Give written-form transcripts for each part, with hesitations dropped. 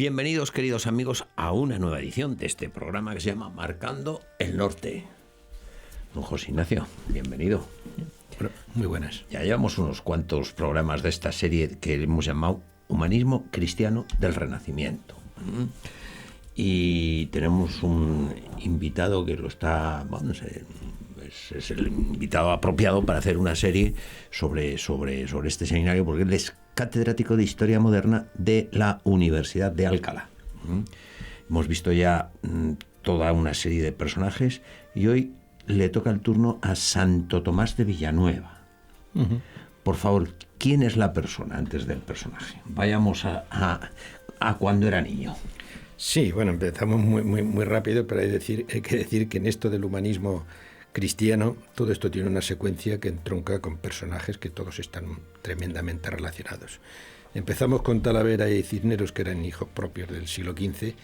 Bienvenidos, queridos amigos, a una nueva edición de este programa que se llama Marcando el Norte. Don José Ignacio, bienvenido. Bueno, muy buenas. Ya llevamos unos cuantos programas de esta serie que hemos llamado Humanismo Cristiano del Renacimiento. Y tenemos un invitado que lo está, vamos, es el invitado apropiado para hacer una serie sobre este seminario, porque él es catedrático de Historia Moderna de la Universidad de Alcalá. Hemos visto ya toda una serie de personajes y hoy le toca el turno a Santo Tomás de Villanueva. Por favor, ¿quién es la persona antes del personaje? Vayamos a cuando era niño. Sí, bueno, empezamos muy rápido, pero hay que decir que en esto del humanismo cristiano, todo esto tiene una secuencia que entronca con personajes que todos están tremendamente relacionados. Empezamos con Talavera y Cisneros, que eran hijos propios del siglo XV,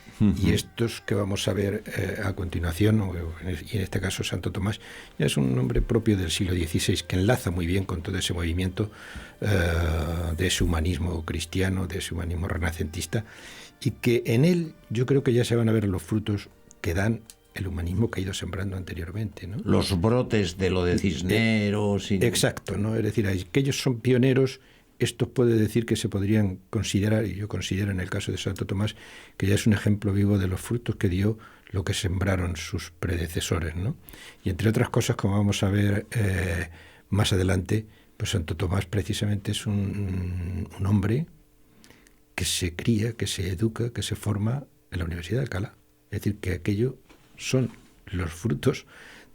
y estos que vamos a ver a continuación, y en este caso Santo Tomás, ya es un nombre propio del siglo XVI, que enlaza muy bien con todo ese movimiento de ese humanismo cristiano, de ese humanismo renacentista, y que en él yo creo que ya se van a ver los frutos que dan el humanismo que ha ido sembrando anteriormente, ¿no? Los brotes de lo de Cisneros. Exacto, ¿no? Es decir, aquellos son pioneros. Esto puede decir que se podrían considerar, y yo considero en el caso de Santo Tomás, que ya es un ejemplo vivo de los frutos que dio lo que sembraron sus predecesores, ¿no? Y entre otras cosas, como vamos a ver más adelante, pues Santo Tomás precisamente es un hombre que se cría, que se educa, que se forma en la Universidad de Alcalá. Es decir, que aquello son los frutos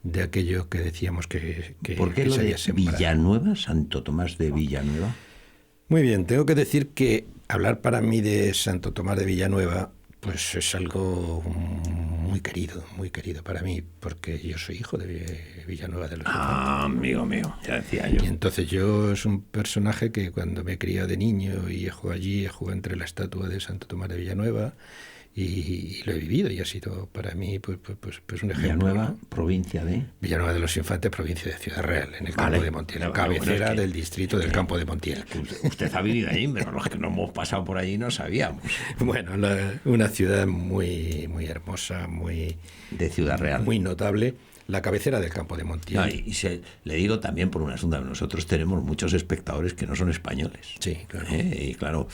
de aquello que decíamos que ¿Por qué que lo se de había sembrado. Villanueva, Santo Tomás de Villanueva? Muy bien, tengo que decir que hablar para mí de Santo Tomás de Villanueva pues es algo muy querido para mí, porque yo soy hijo de Villanueva de los Infantes. Amigo mío, ya decía yo. Y entonces yo es un personaje que cuando me he criado de niño y he jugado entre la estatua de Santo Tomás de Villanueva y lo he vivido, y ha sido para mí pues un ejemplo. Villanueva, ¿no? Provincia de... Villanueva de los Infantes, provincia de Ciudad Real, en el campo de Montiel, en cabecera del distrito del campo de Montiel. Usted ha vivido allí, pero los que no hemos pasado por allí no sabíamos. Bueno, una ciudad muy hermosa, de Ciudad Real, muy notable. La cabecera del campo de Montiel. No, le digo también por un asunto, nosotros tenemos muchos espectadores que no son españoles. Sí, claro. Y claro,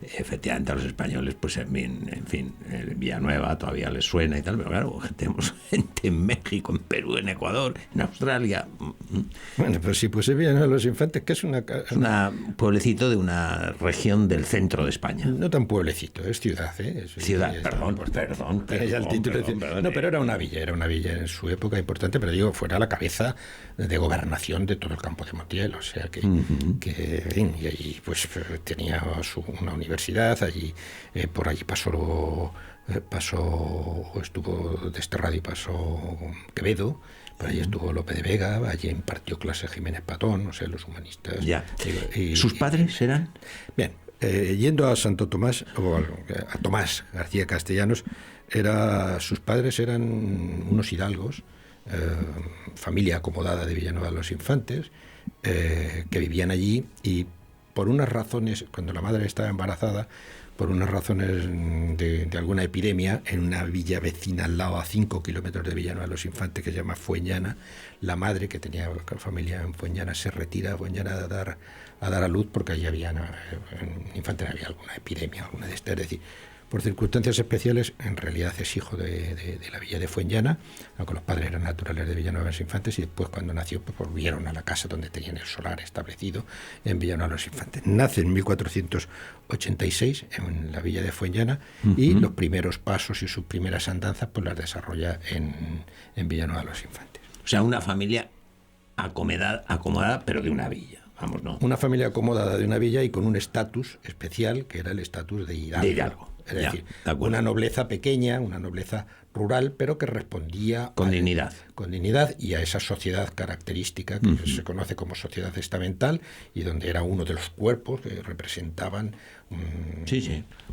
efectivamente a los españoles, pues en fin, Villanueva todavía les suena y tal, pero claro, tenemos gente en México, en Perú, en Ecuador, en Australia. Bueno, pues sí, pues es Villanueva de los Infantes, que es un pueblecito de una región del centro de España. No tan pueblecito, es ciudad, Ciudad, perdón. No, pero era una villa en su época importante, pero digo, fuera la cabeza de gobernación de todo el campo de Montiel, o sea que y allí pues tenía una universidad, allí por allí estuvo desterrado y pasó Quevedo, por allí estuvo Lope de Vega, allí impartió clases Jiménez Patón, o sea, los humanistas. Ya. ¿Sus padres eran? Bien, yendo a Santo Tomás, o a Tomás García Castellanos, sus padres eran unos hidalgos, familia acomodada de Villanueva de los Infantes, que vivían allí, y por unas razones, cuando la madre estaba embarazada, por unas razones de alguna epidemia, en una villa vecina al lado, a 5 kilómetros de Villanueva de los Infantes, que se llama Fuenllana, la madre, que tenía familia en Fuenllana, se retira a Fuenllana a dar a luz, porque allí había, en Infantes había alguna epidemia, alguna de estas. Es decir, por circunstancias especiales, en realidad es hijo de la villa de Fuenllana, aunque los padres eran naturales de Villanueva de los Infantes, y después, cuando nació, pues volvieron a la casa donde tenían el solar establecido en Villanueva de los Infantes. Nace en 1486 en la villa de Fuenllana, y los primeros pasos y sus primeras andanzas pues las desarrolla en Villanueva de los Infantes. O sea, una familia acomodada, pero de una villa. Vamos, ¿no? Una familia acomodada de una villa y con un estatus especial, que era el estatus de hidalgo. De hidalgo. Es decir, una nobleza pequeña, una nobleza rural, pero que respondía con dignidad. Con dignidad y a esa sociedad característica que se conoce como sociedad estamental, y donde era uno de los cuerpos que representaban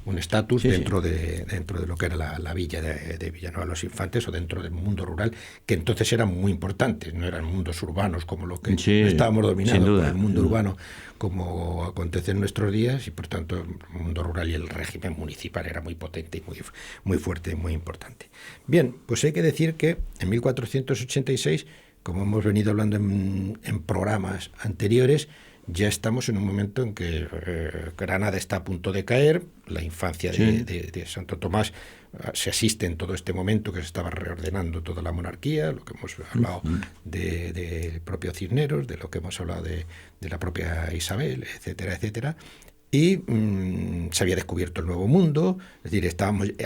un estatus dentro de lo que era la villa de Villanueva de los Infantes, o dentro del mundo rural, que entonces eran muy importantes, no eran mundos urbanos como lo que estábamos dominados por el mundo urbano, como acontece en nuestros días, y por tanto el mundo rural y el régimen municipal era muy potente y muy fuerte y muy importante. Bien, pues hay que decir que en 1486, como hemos venido hablando en programas anteriores, ya estamos en un momento en que Granada está a punto de caer, la infancia de Santo Tomás se asiste en todo este momento que se estaba reordenando toda la monarquía, lo que hemos hablado del propio Cisneros, de lo que hemos hablado de la propia Isabel, etcétera, etcétera. Y se había descubierto el nuevo mundo, es decir,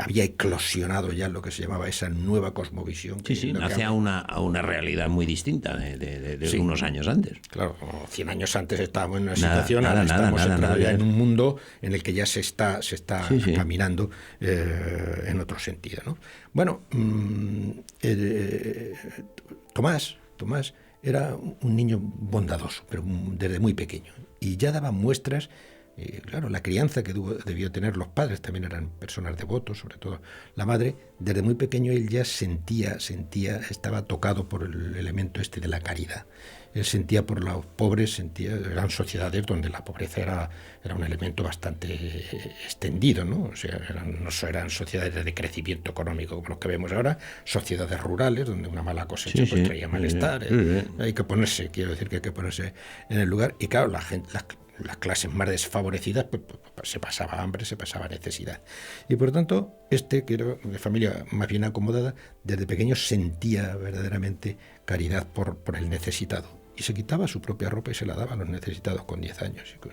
había eclosionado ya lo que se llamaba esa nueva cosmovisión. Nace a una realidad muy distinta de unos años antes. Claro, como 100 años antes estábamos en una situación, ahora estamos entrando ya en un mundo en el que ya se está caminando en otro sentido, ¿no? Bueno, Tomás era un niño bondadoso, pero desde muy pequeño, y ya daba muestras. Claro, la crianza que debió tener los padres, también eran personas devotos, sobre todo la madre. Desde muy pequeño él ya sentía, estaba tocado por el elemento de la caridad. Él sentía por los pobres, eran sociedades donde la pobreza era un elemento bastante extendido, ¿no? O sea, no eran sociedades de crecimiento económico como los que vemos ahora, sociedades rurales donde una mala cosecha traía malestar. Hay que ponerse, quiero decir que hay que ponerse en el lugar. Y claro, las clases más desfavorecidas pues se pasaba hambre, se pasaba necesidad. Y por tanto, que era de familia más bien acomodada, desde pequeño sentía verdaderamente caridad por el necesitado. Y se quitaba su propia ropa y se la daba a los necesitados con 10 años. O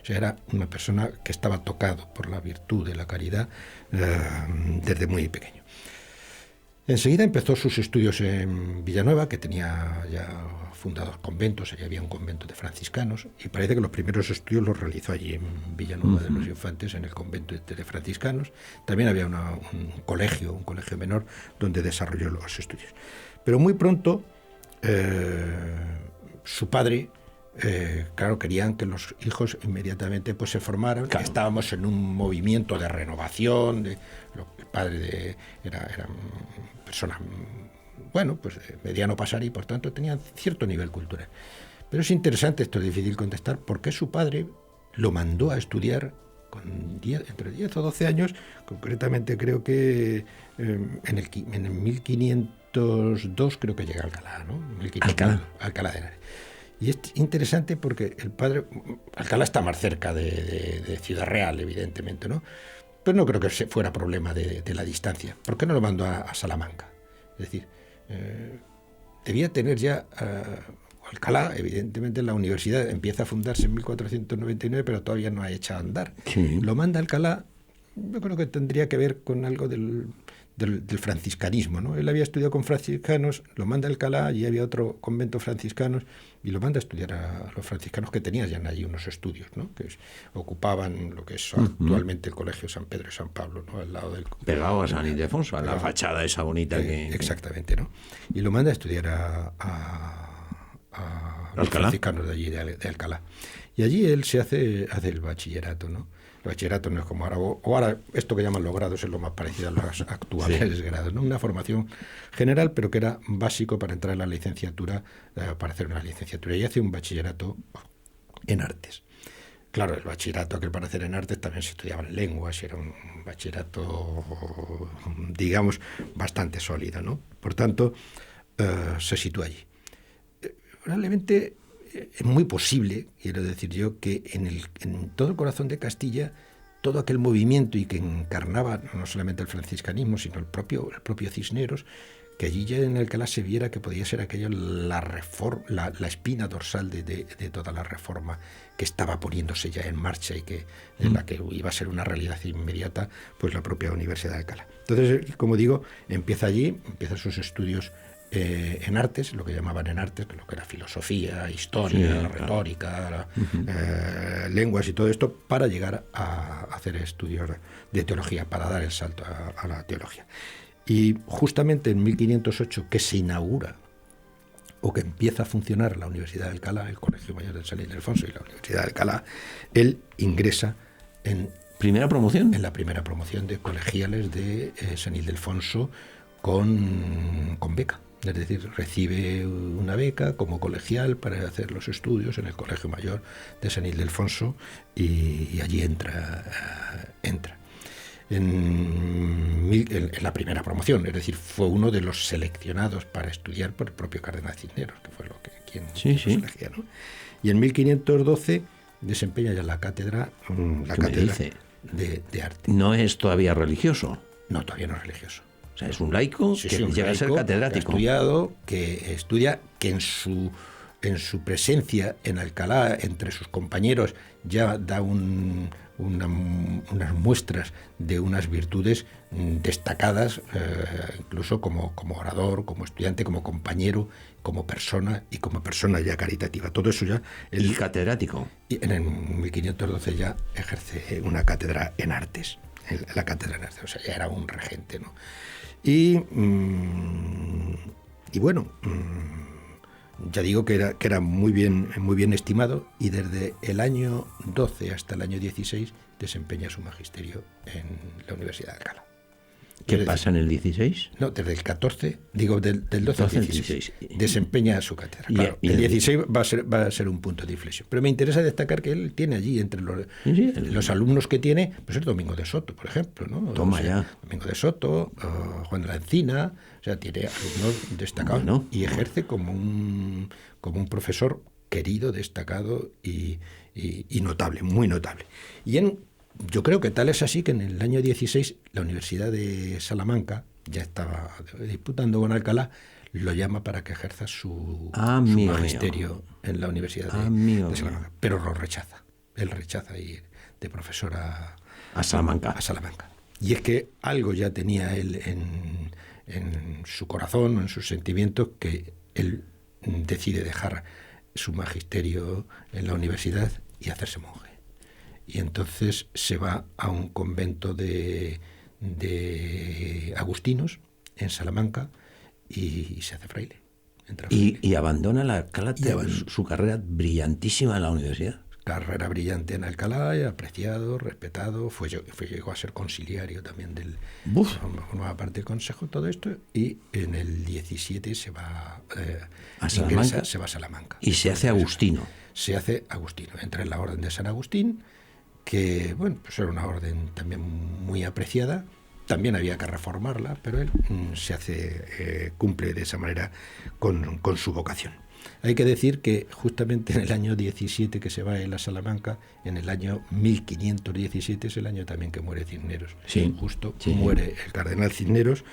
sea, era una persona que estaba tocado por la virtud de la caridad desde muy pequeño. Enseguida empezó sus estudios en Villanueva, que tenía ya fundados conventos, allí había un convento de franciscanos, y parece que los primeros estudios los realizó allí en Villanueva de los Infantes, en el convento de franciscanos. También había un colegio menor, donde desarrolló los estudios. Pero muy pronto, su padre, claro, querían que los hijos inmediatamente pues se formaran. Claro. Estábamos en un movimiento de renovación, el padre era una persona, bueno, pues de mediano pasar, y por tanto tenían cierto nivel cultural. Pero es interesante, esto es difícil contestar, por qué su padre lo mandó a estudiar entre 10 o 12 años, concretamente creo que en el 1502 creo que llega a Alcalá, ¿no? Alcalá de Henares. Y es interesante porque el padre, Alcalá está más cerca de Ciudad Real, evidentemente, ¿no? Pero no creo que fuera problema de la distancia. ¿Por qué no lo mandó a Salamanca? Es decir, debía tener ya Alcalá, evidentemente la universidad empieza a fundarse en 1499, pero todavía no ha echado a andar. Sí. Lo manda a Alcalá, yo creo que tendría que ver con algo del franciscanismo, ¿no? Él había estudiado con franciscanos, lo manda a Alcalá, y había otro convento franciscanos, y lo manda a estudiar a los franciscanos, que tenían ya allí unos estudios, ¿no? Que ocupaban lo que es actualmente el Colegio San Pedro y San Pablo, ¿no? Al lado del... Pegado a San Ildefonso, a la fachada esa bonita que... Exactamente, ¿no? Y lo manda a estudiar a los franciscanos de allí, de Alcalá. Y allí él hace el bachillerato, ¿no? El bachillerato no es como ahora esto que llaman los grados es lo más parecido a los actuales grados, ¿no? Una formación general, pero que era básico para entrar en la licenciatura, para hacer una licenciatura. Y hace un bachillerato en artes. Claro, el bachillerato que para hacer en artes también se estudiaban lenguas, y era un bachillerato, digamos, bastante sólido, ¿no? Por tanto, se sitúa allí. Probablemente es muy posible, quiero decir yo, que en todo el corazón de Castilla, todo aquel movimiento y que encarnaba no solamente el franciscanismo, sino el propio Cisneros, que allí ya en Alcalá se viera que podía ser aquello la espina dorsal de toda la reforma que estaba poniéndose ya en marcha, y que en la que iba a ser una realidad inmediata, pues la propia Universidad de Alcalá. Entonces, como digo, empieza sus estudios en artes, lo que llamaban en artes, lo que era filosofía, historia, retórica, lenguas y todo esto, para llegar a hacer estudios de teología, para dar el salto a la teología. Y justamente en 1508 que se inaugura o que empieza a funcionar la Universidad de Alcalá, el Colegio Mayor de San Ildefonso y la Universidad de Alcalá, él ingresa en ¿Primera promoción? En la primera promoción de colegiales de San Ildefonso con beca. Es decir, recibe una beca como colegial para hacer los estudios en el Colegio Mayor de San Ildefonso y allí entra. En la primera promoción, es decir, fue uno de los seleccionados para estudiar por el propio Cardenal Cisneros, que fue quien los elegía, ¿no? Y en 1512 desempeña ya la cátedra, de arte. ¿No es todavía religioso? No, todavía no es religioso. O sea, es un laico que llega a ser catedrático. Que estudia, que en su presencia en Alcalá, entre sus compañeros, ya da unas muestras de unas virtudes destacadas, incluso como orador, como estudiante, como compañero, como persona y como persona ya caritativa. Todo eso ya... ¿Y catedrático? Y en 1512 ya ejerce una cátedra en artes, la cátedra en artes, o sea, ya era un regente, ¿no? Y bueno, ya digo que era muy bien estimado, y desde el año 12 hasta el año 16 desempeña su magisterio en la Universidad de Alcalá. ¿Qué pasa en el 16? No, desde el 14, digo, del 12 al 16, desempeña su cátedra. Claro, el 16 va a ser un punto de inflexión. Pero me interesa destacar que él tiene allí, entre los alumnos que tiene, pues el Domingo de Soto, por ejemplo, ¿no? Toma ya. Domingo de Soto, Juan de la Encina, o sea, tiene alumnos destacados, bueno, y ejerce como un profesor querido, destacado y notable, muy notable. Yo creo que tal es así que en el año 16 la Universidad de Salamanca, ya estaba disputando con Alcalá, lo llama para que ejerza su magisterio en la Universidad de Salamanca. Pero lo rechaza. Él rechaza ir de profesor a Salamanca. Y es que algo ya tenía él en su corazón, en sus sentimientos, que él decide dejar su magisterio en la universidad y hacerse monje. Y entonces se va a un convento de agustinos en Salamanca y se hace fraile. Y abandona su carrera brillantísima en la universidad. Carrera brillante en Alcalá, apreciado, respetado, llegó a ser conciliario también formaba parte del consejo, todo esto, y en el 17 se va a Salamanca. Y se hace agustino. Se hace agustino, entra en la orden de San Agustín, que bueno, pues era una orden también muy apreciada. También había que reformarla, pero él cumple de esa manera con su vocación. Hay que decir que justamente en el año 17 que se va él a Salamanca, en el año 1517 es el año también que muere Cisneros. Muere el cardenal Cisneros.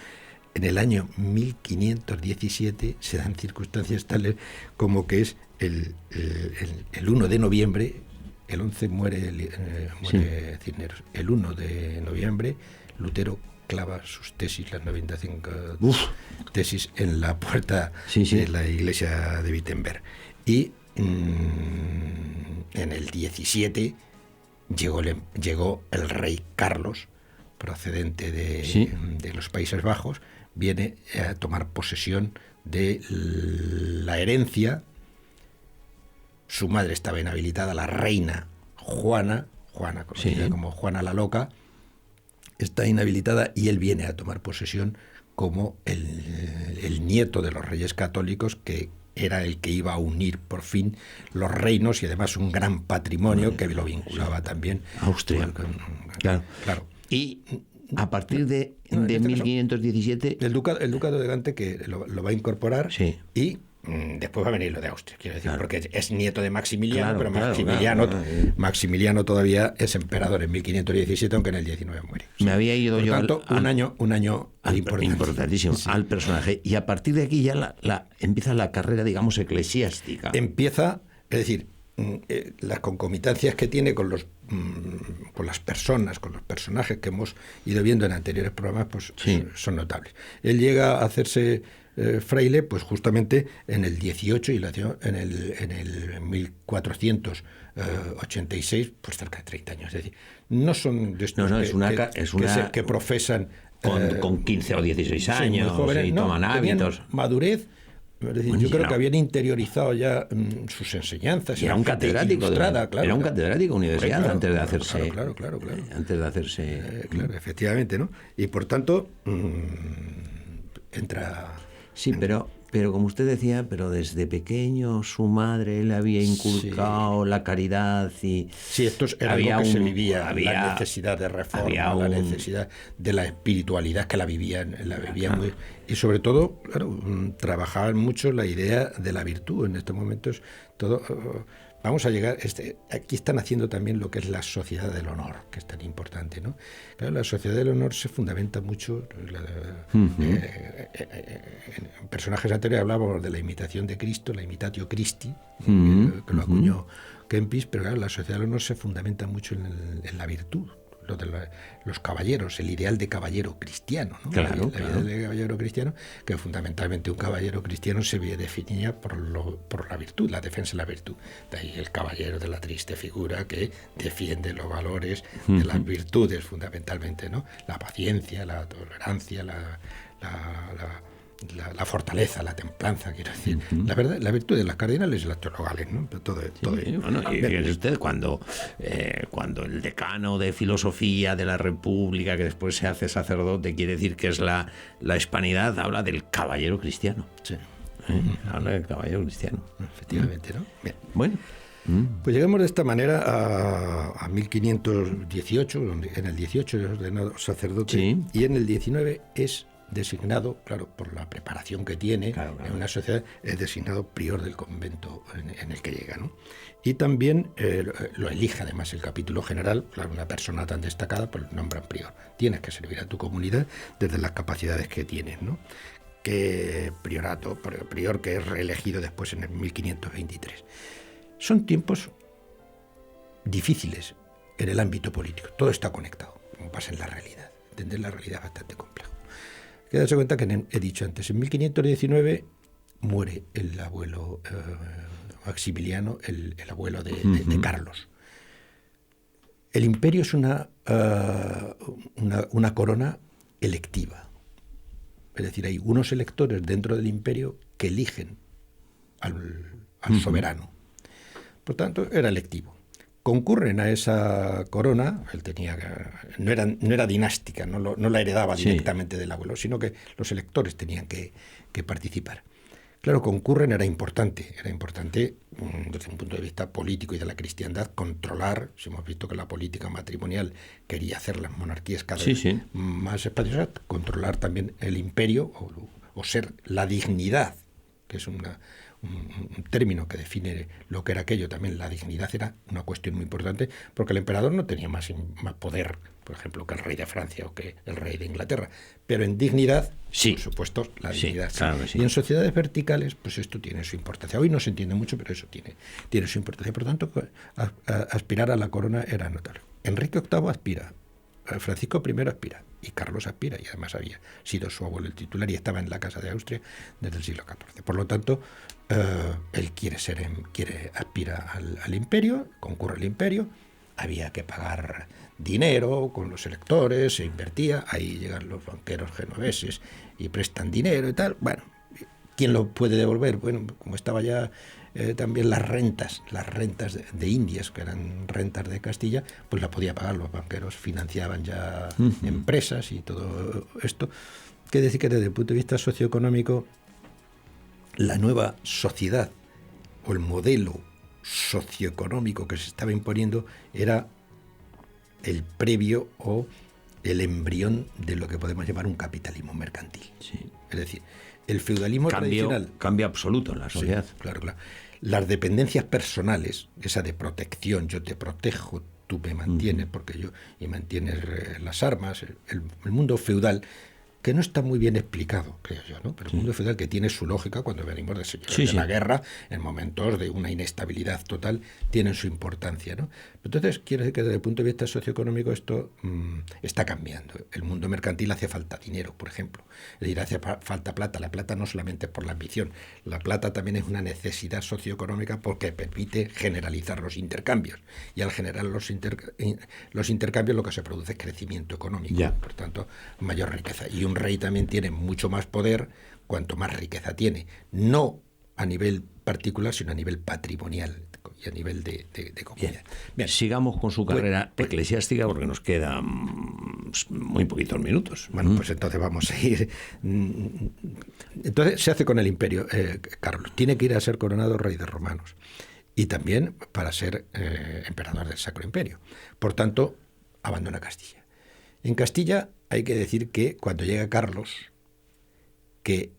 En el año 1517 se dan circunstancias tales como que es el 1 de noviembre, el 11 muere Cisneros. El 1 de noviembre Lutero clava sus tesis, las 95 tesis, en la puerta de la iglesia de Wittenberg. Y en el 17 llegó el rey Carlos, procedente de los Países Bajos, viene a tomar posesión de la herencia. Su madre estaba inhabilitada, la reina Juana conocida como Juana la Loca, está inhabilitada, y él viene a tomar posesión como el nieto de los reyes católicos, que era el que iba a unir por fin los reinos, y además un gran patrimonio que lo vinculaba también a Austria. Claro. Y a partir de 1517... El ducado de Gante, que lo va a incorporar, y después va a venir lo de Austria, quiero decir, porque es nieto de Maximiliano, pero Maximiliano todavía es emperador en 1517, aunque en el 19 muere. Me había ido por yo tanto, un año importantísimo al personaje, y a partir de aquí ya empieza la carrera, digamos, eclesiástica. Empieza, es decir, las concomitancias que tiene con las personas, con los personajes que hemos ido viendo en anteriores programas, pues son notables. Él llega a hacerse fraile, pues justamente en el 18 y en el 1486, pues cerca de 30 años. Es decir, no son de estos que profesan con 15 o 16 años y toman hábitos. Madurez. Es decir, yo creo que habían interiorizado ya sus enseñanzas. Y era un catedrático era un catedrático de universidad antes de hacerse. Claro. Antes de hacerse. Claro, efectivamente, ¿no? Y por tanto, entra. Sí, pero como usted decía, pero desde pequeño su madre le había inculcado la caridad y... Sí, esto era algo que se vivía, la necesidad de reforma, la necesidad de la espiritualidad que la vivían muy... Y sobre todo, claro, trabajaban mucho la idea de la virtud. En estos momentos todo... Vamos a llegar, aquí están haciendo también lo que es la sociedad del honor, que es tan importante, ¿no? Claro, la sociedad del honor se fundamenta mucho, en personajes anteriores hablábamos de la imitación de Cristo, la imitatio Christi, que lo acuñó Kempis, pero claro, la sociedad del honor se fundamenta mucho en la virtud. Los caballeros, el ideal de caballero cristiano, ¿no? Claro. La idea de caballero cristiano, que fundamentalmente un caballero cristiano se definía por la virtud, la defensa de la virtud. De ahí el caballero de la triste figura que defiende los valores de las virtudes fundamentalmente, ¿no? La paciencia, la tolerancia, la fortaleza, la templanza, quiero decir. La verdad, la virtud de las cardinales y las teologales, ¿no? Todo. Bueno, y fíjese usted, cuando el decano de filosofía de la República, que después se hace sacerdote, quiere decir que es la hispanidad, habla del caballero cristiano. Sí. Habla del caballero cristiano. Efectivamente, ¿no? Bien. Bueno. Pues llegamos de esta manera a 1518, donde en el 18 es ordenado sacerdote, y en el 19 es designado, claro, por la preparación que tiene en una sociedad, es designado prior del convento en el que llega, ¿no? Y también lo elige además el capítulo general, claro, una persona tan destacada, pues lo nombran prior. Tienes que servir a tu comunidad desde las capacidades que tienes, ¿no? Que prior que es reelegido después en el 1523. Son tiempos difíciles en el ámbito político. Todo está conectado, como pasa en la realidad. Entender la realidad es bastante complejo. Hay que darse cuenta que he dicho antes, en 1519 muere el abuelo Maximiliano, el abuelo de Carlos. El imperio es una corona electiva. Es decir, hay unos electores dentro del imperio que eligen al soberano. Por tanto, era electivo. Concurren a esa corona, él no era dinástica, no la heredaba directamente del abuelo, sino que los electores tenían que participar. Claro, concurren, era importante desde un punto de vista político y de la cristiandad controlar, si hemos visto que la política matrimonial quería hacer las monarquías cada vez más espaciosas, controlar también el imperio o ser la dignidad, que es un término que define lo que era aquello. También la dignidad era una cuestión muy importante, porque el emperador no tenía más poder, por ejemplo, que el rey de Francia o que el rey de Inglaterra, pero en dignidad, por supuesto, la dignidad. Claro, y en sociedades verticales, pues esto tiene su importancia. Hoy no se entiende mucho, pero eso tiene su importancia. Por tanto, aspirar a la corona era notable. Enrique VIII aspira, Francisco I aspira, y Carlos aspira, y además había sido su abuelo el titular y estaba en la Casa de Austria desde el siglo XIV. Por lo tanto, él aspira al imperio, concurre al imperio, había que pagar dinero con los electores, se invertía, ahí llegan los banqueros genoveses y prestan dinero y tal. Bueno, ¿quién lo puede devolver? Bueno, como estaba ya también las rentas de Indias, que eran rentas de Castilla, pues la podía pagar, los banqueros financiaban ya empresas y todo esto. Quiere decir que desde el punto de vista socioeconómico, la nueva sociedad o el modelo socioeconómico que se estaba imponiendo era el previo o el embrión de lo que podemos llamar un capitalismo mercantil. Sí. Es decir, el feudalismo tradicional... Cambio absoluto en la sociedad. Sí, claro. Las dependencias personales, esa de protección, yo te protejo, tú me mantienes, porque y mantienes las armas, el mundo feudal que no está muy bien explicado, creo yo, ¿no? Pero el mundo feudal, que tiene su lógica cuando venimos de señores de la guerra, en momentos de una inestabilidad total, tienen su importancia, ¿no? Entonces, quiero decir que desde el punto de vista socioeconómico esto está cambiando. El mundo mercantil hace falta dinero, por ejemplo. Es decir, hace falta plata. La plata no solamente es por la ambición, la plata también es una necesidad socioeconómica porque permite generalizar los intercambios. Y al generar los intercambios lo que se produce es crecimiento económico, por tanto, mayor riqueza. Y un rey también tiene mucho más poder cuanto más riqueza tiene, no a nivel particular, sino a nivel patrimonial y a nivel de comunidad. Bien. Sigamos con su carrera eclesiástica porque nos quedan muy poquitos minutos. Bueno, pues entonces vamos a ir. Entonces se hace con el imperio, Carlos. Tiene que ir a ser coronado rey de romanos y también para ser emperador del Sacro Imperio. Por tanto, abandona Castilla. En Castilla hay que decir que cuando llega Carlos, que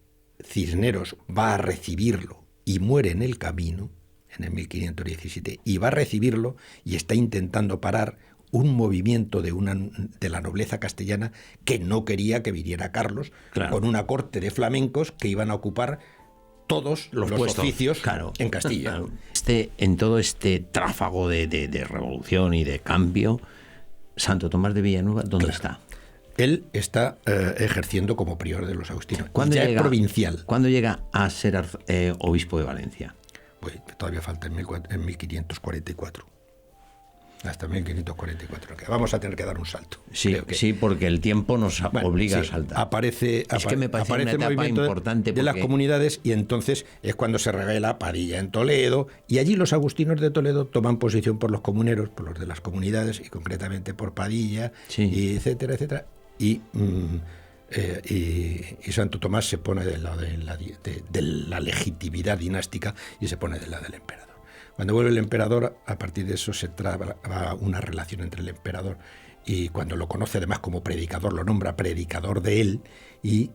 Cisneros va a recibirlo y muere en el camino, en el 1517, y va a recibirlo y está intentando parar un movimiento de la nobleza castellana que no quería que viniera Carlos, con una corte de flamencos que iban a ocupar todos los oficios en Castilla. En todo este tráfago de revolución y de cambio, Santo Tomás de Villanueva, ¿dónde está? Él está ejerciendo como prior de los agustinos. Ya es provincial. ¿Cuándo llega a ser obispo de Valencia? Pues todavía falta en 1544. Hasta 1544. Que vamos a tener que dar un salto. Sí, porque el tiempo nos obliga a saltar. Aparece me parece una etapa importante de las comunidades, y entonces es cuando se revela Padilla en Toledo, y allí los agustinos de Toledo toman posición por los comuneros, por los de las comunidades, y concretamente por Padilla, y etcétera, etcétera. Y Santo Tomás se pone del lado de la legitimidad dinástica y se pone del lado del emperador. Cuando vuelve el emperador, a partir de eso se traba una relación entre el emperador y, cuando lo conoce además como predicador, lo nombra predicador de él, y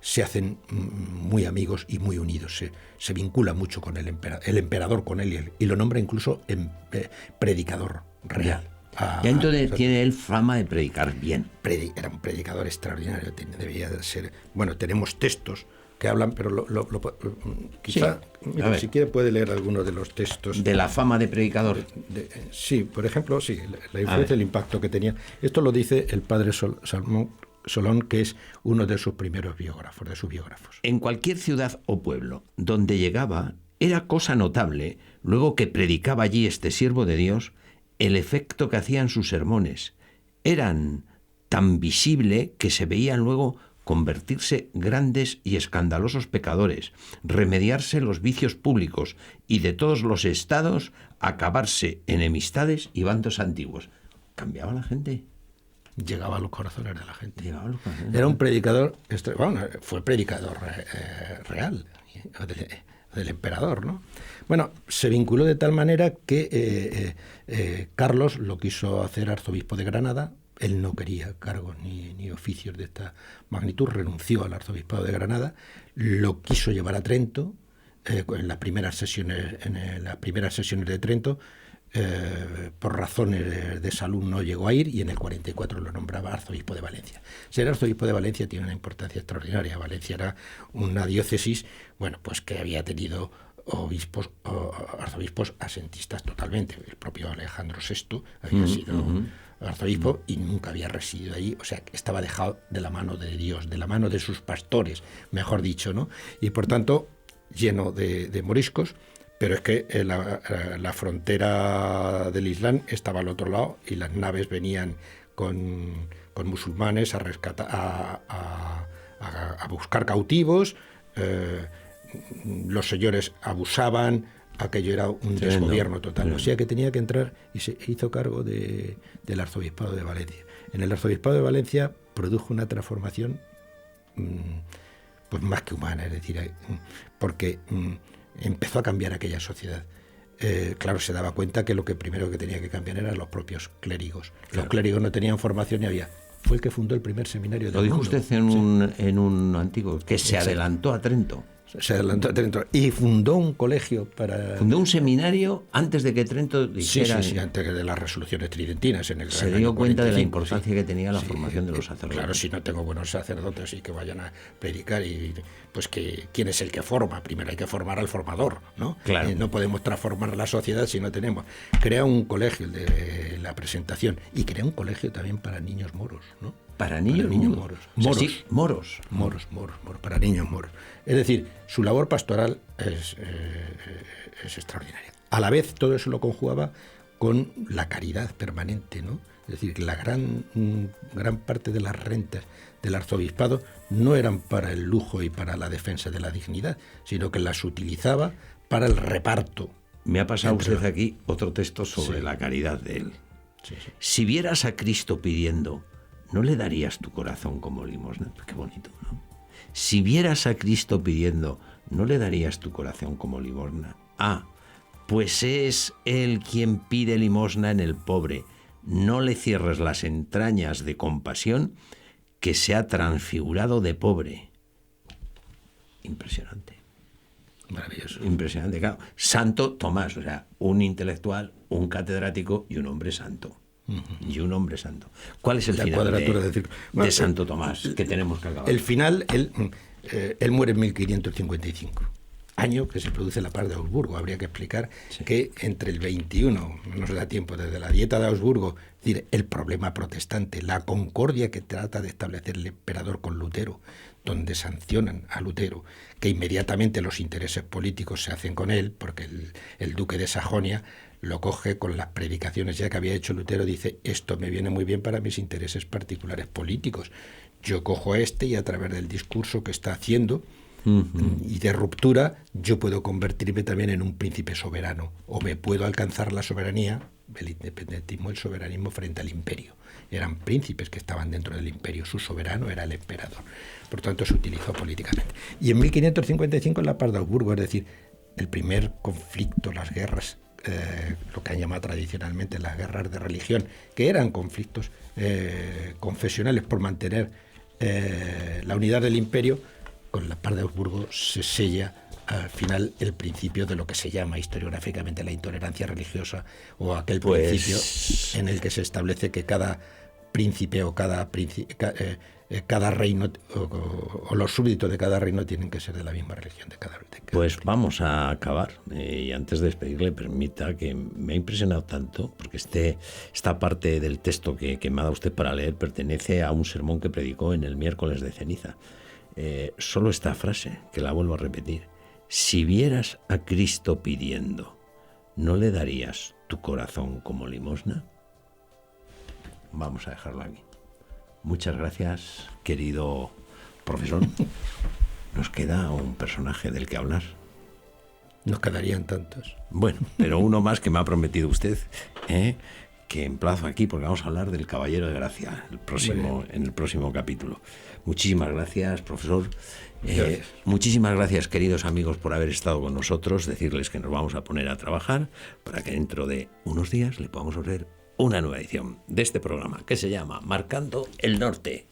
se hacen muy amigos y muy unidos. Se vincula mucho con el emperador con él, y lo nombra incluso predicador real. Ya entonces tiene él fama de predicar bien. Era un predicador extraordinario, debía de ser. Bueno, tenemos textos que hablan, pero quizá, si quiere puede leer alguno de los textos. ¿De la fama de predicador? Sí, por ejemplo, la influencia, el impacto que tenía. Esto lo dice el padre Solón, que es uno de sus primeros biógrafos, de sus biógrafos. En cualquier ciudad o pueblo donde llegaba, era cosa notable, luego que predicaba allí este siervo de Dios, el efecto que hacían sus sermones. Eran tan visible que se veían luego convertirse grandes y escandalosos pecadores, remediarse los vicios públicos y de todos los estados acabarse enemistades y bandos antiguos. ¿Cambiaba la gente? Llegaba a los corazones de la gente. Era un predicador, fue predicador real, del emperador, ¿no? Bueno, se vinculó de tal manera que Carlos lo quiso hacer arzobispo de Granada. Él no quería cargos ni oficios de esta magnitud, renunció al arzobispado de Granada, lo quiso llevar a Trento, en las primeras sesiones de Trento, por razones de salud no llegó a ir, y en el 44 lo nombraba arzobispo de Valencia. Ser arzobispo de Valencia tiene una importancia extraordinaria. Valencia era una diócesis, pues que había tenido arzobispos asentistas totalmente. El propio Alejandro VI había sido arzobispo y nunca había residido allí, o sea, estaba dejado de la mano de Dios, de la mano de sus pastores, mejor dicho, ¿no? Y por tanto, lleno de moriscos, pero es que la frontera del Islam estaba al otro lado, y las naves venían con musulmanes a rescatar, a buscar cautivos. Los señores abusaban, aquello era un desgobierno total. O sea que tenía que entrar, y se hizo cargo del arzobispado de Valencia. En el arzobispado de Valencia produjo una transformación pues más que humana, es decir, porque empezó a cambiar aquella sociedad. Claro, se daba cuenta que lo primero que tenía que cambiar eran los propios clérigos. Claro. Los clérigos no tenían formación y había. Fue el que fundó el primer seminario del mundo. Lo dijo usted en un antiguo, que se adelantó a Trento. Se adelantó a Trento y fundó un colegio para... Fundó un seminario antes de que Trento dijera... Sí, antes de las resoluciones tridentinas. Se dio cuenta de la importancia que tenía la formación de los sacerdotes. Claro, si no tengo buenos sacerdotes y que vayan a predicar, y pues que quién es el que forma. Primero hay que formar al formador, ¿no? Claro. No podemos transformar la sociedad si no tenemos. Crea un colegio de la presentación y crea un colegio también para niños moros, ¿no? Para niños moros. Moros. Sí, moros. Moros, para niños moros. Es decir, su labor pastoral es extraordinaria. A la vez, todo eso lo conjugaba con la caridad permanente, ¿no? Es decir, la gran parte de las rentas del arzobispado no eran para el lujo y para la defensa de la dignidad, sino que las utilizaba para el reparto. Me ha pasado usted aquí otro texto sobre la caridad de él. Sí. Si vieras a Cristo pidiendo, ¿no le darías tu corazón como limosna? Qué bonito, ¿no? Si vieras a Cristo pidiendo, ¿no le darías tu corazón como limosna? Pues es Él quien pide limosna en el pobre. No le cierres las entrañas de compasión, que se ha transfigurado de pobre. Impresionante. Maravilloso. Impresionante, claro. Santo Tomás, o sea, un intelectual, un catedrático y un hombre santo. Y un hombre santo. ¿Cuál es el final de Santo Tomás que tenemos que acabar? El final, él muere en 1555, año que se produce la paz de Augsburgo. Habría que explicar que entre el 21, no nos da tiempo, desde la dieta de Augsburgo, es decir, el problema protestante, la concordia que trata de establecer el emperador con Lutero, donde sancionan a Lutero, que inmediatamente los intereses políticos se hacen con él, porque el duque de Sajonia lo coge con las predicaciones ya que había hecho Lutero, dice, esto me viene muy bien para mis intereses particulares políticos. Yo cojo y a través del discurso que está haciendo y de ruptura, yo puedo convertirme también en un príncipe soberano, o me puedo alcanzar la soberanía, el independentismo, el soberanismo frente al imperio. Eran príncipes que estaban dentro del imperio, su soberano era el emperador. Por tanto, se utilizó políticamente. Y en 1555 en la paz de Augsburgo, es decir, el primer conflicto, las guerras, lo que han llamado tradicionalmente las guerras de religión, que eran conflictos confesionales por mantener la unidad del imperio, con la paz de Augsburgo se sella al final el principio de lo que se llama historiográficamente la intolerancia religiosa, o aquel principio en el que se establece que cada príncipe o cada reino o los súbditos de cada reino tienen que ser de la misma religión de cada. Pues vamos a acabar, y antes de despedirle, permita que me ha impresionado tanto, porque esta parte del texto que me ha dado usted para leer pertenece a un sermón que predicó en el miércoles de ceniza. Solo esta frase, que la vuelvo a repetir: si vieras a Cristo pidiendo, ¿no le darías tu corazón como limosna? Vamos a dejarlo aquí. Muchas gracias, querido profesor. Nos queda un personaje del que hablar. Nos quedarían tantos. Bueno, pero uno más que me ha prometido usted, que emplazo aquí, porque vamos a hablar del Caballero de Gracia en el próximo capítulo. Muchísimas gracias, profesor. Muchísimas gracias, queridos amigos, por haber estado con nosotros. Decirles que nos vamos a poner a trabajar para que dentro de unos días le podamos ofrecer una nueva edición de este programa que se llama Marcando el Norte.